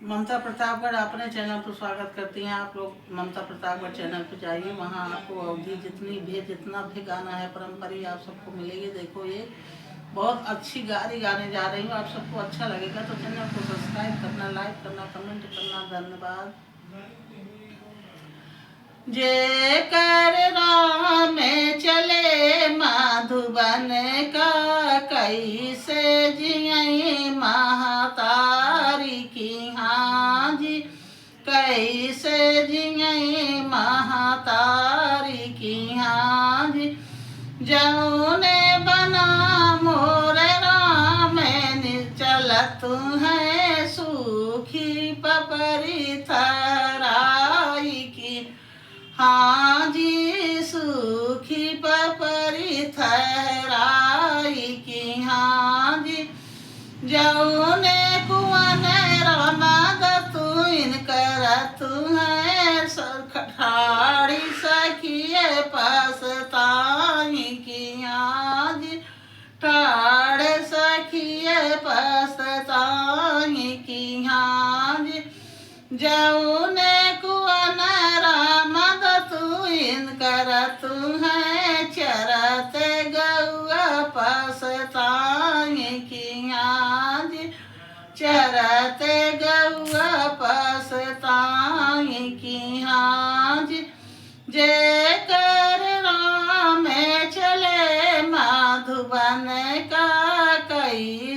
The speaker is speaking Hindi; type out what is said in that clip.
ममता प्रतापगढ़ अपने चैनल पर स्वागत करती हैं। आप लोग ममता प्रतापगढ़ चैनल पर जाइए, वहाँ आपको अवधि जितना भी गाना है परम्परी आप सबको मिलेगी। देखो ये बहुत अच्छी गाने जा रही हूँ, आप सबको अच्छा लगेगा तो चैनल को सब्सक्राइब करना, लाइक करना, कमेंट करना। धन्यवाद। जे कर राम चले माधुबन का, कैसे जियई महातारी की हाजी, कैसे जियई महातारी की हाजी। जौने बना मोर राम चलत है सूखी पपरी थराई की हाँ जी, सूखी पपरी थराई की हाँ जी। जौने कुआं रमद तू इनकर तू है ठाड़ी सखिए पसताई की हाँ जी, ठाड़ सखिए पसताई की हाँ जी। जौने कुआं रामद तू इनकर तू है चरत गौआ पसताई की आज, चरत गौआ पसताई की आज। जे कर राम चले माधुबन का, कई